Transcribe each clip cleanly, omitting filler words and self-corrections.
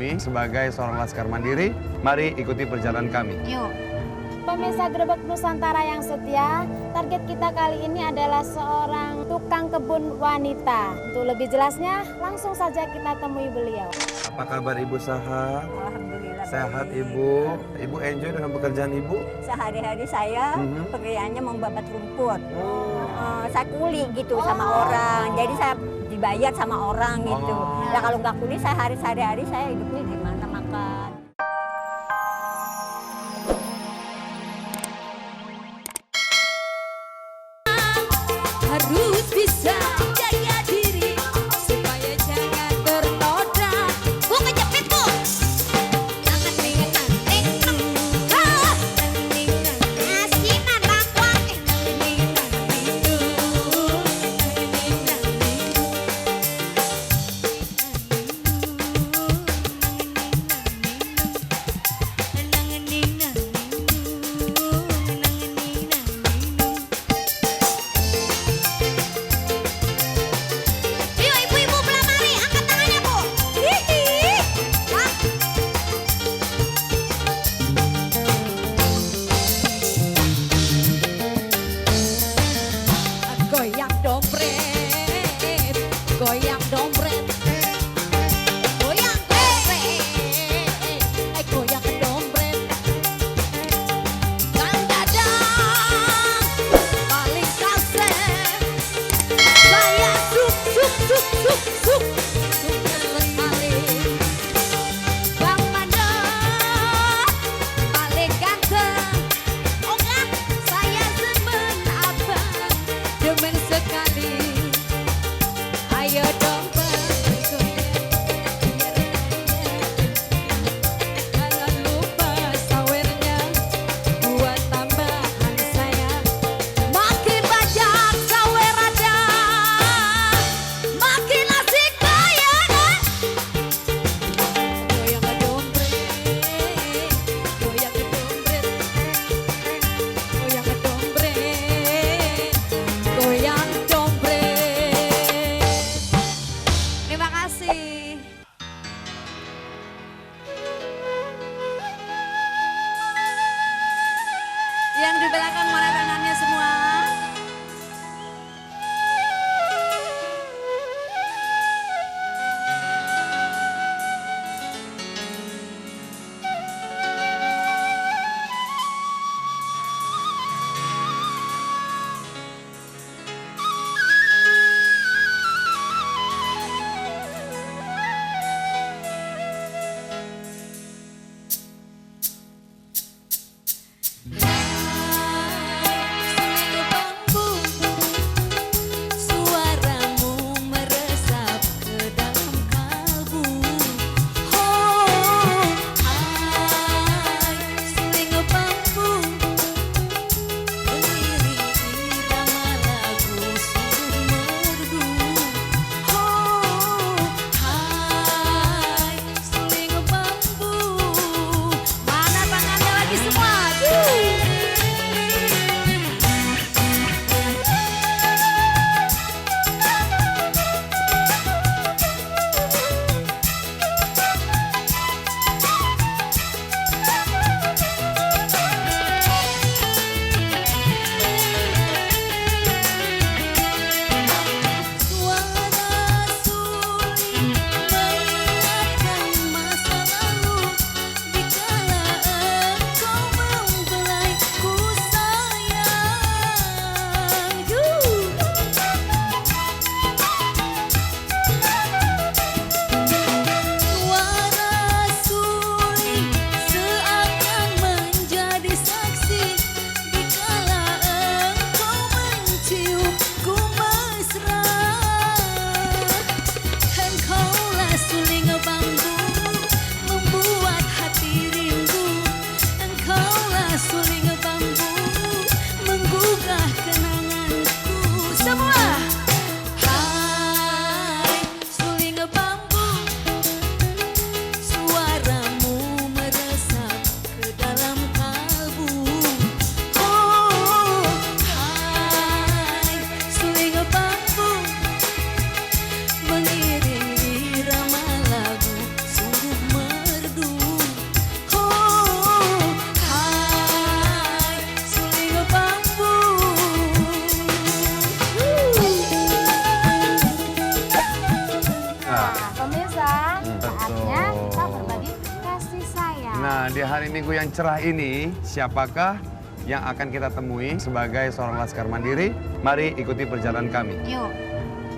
kami sebagai seorang laskar mandiri. Mari ikuti perjalanan kami. Yuk. Pemirsa Grebek Nusantara yang setia, target kita kali ini adalah seorang tukang kebun wanita. Untuk lebih jelasnya, langsung saja kita temui beliau. Apa kabar Ibu Saha? Alhamdulillah. Sehat baik. Ibu? Ibu enjoy dengan pekerjaan Ibu? Sehari-hari saya pekerjaannya membabat rumput. Saya kuli gitu sama Oh. orang. Jadi saya dibayar sama orang gitu. Oh. Nah kalau nggak kuli saya sehari-hari saya hidupnya gimana makan. Harus bisa jaga diri supaya jangan ternoda. Bu kejepit bu. Jangan ningan ningan. Ah, ningan. Asinan lakuan. Ningan ningan. Ayo ibu-ibu pelamari, angkat tangannya bu. Hihi. Ah. Goyang dompret, goyang dompret, goyang dompret, goyang dompret. Kang Dadang paling kasar, saya suk sekali. Bang Mandor paling ganteng, oh enggak, saya demen abang, demen sekali. Ayo dong. di hari Minggu yang cerah ini, siapakah yang akan kita temui sebagai seorang laskar mandiri? Mari ikuti perjalanan kami. Yuk.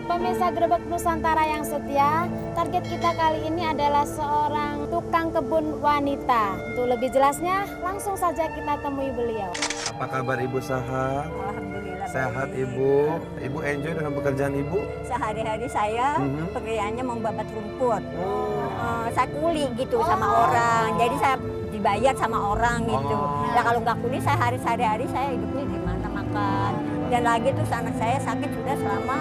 Pemirsa Grebek Nusantara yang setia, target kita kali ini adalah seorang tukang kebun wanita. Untuk lebih jelasnya, langsung saja kita temui beliau. Apa kabar Ibu Saha? Alhamdulillah. Sehat baik. Ibu? Ibu enjoy dengan pekerjaan Ibu? Sehari-hari saya pekerjaannya membabat rumput. Saya kuli gitu sama Oh. orang. Jadi saya dibayar sama orang gitu. Oh. Nah kalau nggak kuli saya sehari-hari saya hidupnya gimana makan. Dan lagi terus anak saya sakit sudah selama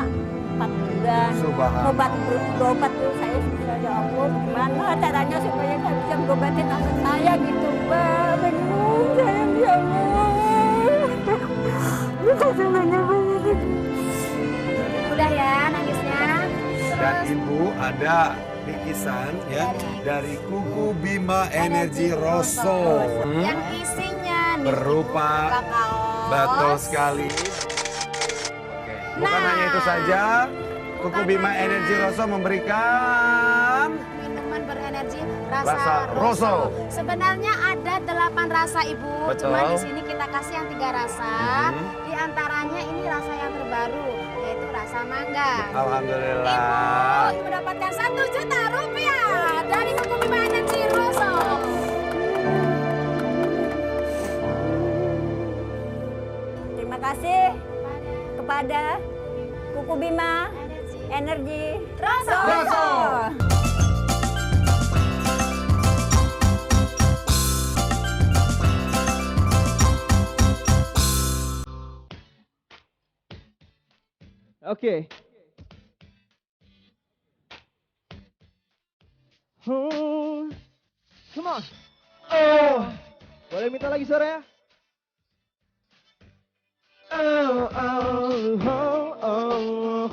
4 bulan. Subhanallah. Berobat tuh saya sudah ya Allah gimana caranya supaya saya bisa berobatin anak saya gitu Mbak. Bingung saya ya Allah. Udah ya nangisnya. Dan Ibu ada bingkisan ya dari Kuku Bima Energi Rosso. Yang isinya nih, Berupa kaos. betul sekali. Oke. Bukan hanya itu saja, Kuku Bima Energi Rosso memberikan Minuman berenergi Rasa rasa Rosso. Sebenarnya ada 8 rasa Ibu. Betul. Cuma di sini kita kasih yang 3 rasa. Di antaranya ini rasa yang terbaru yaitu rasa mangga. Alhamdulillah. Ibu mendapatkan 1 juta rupiah dari Kuku Bima Energi Rosso. Terima kasih kepada Kuku Bima Energi Rosso. Oke. Come on. Oh. Boleh minta lagi suaranya? Oh, oh, oh, oh.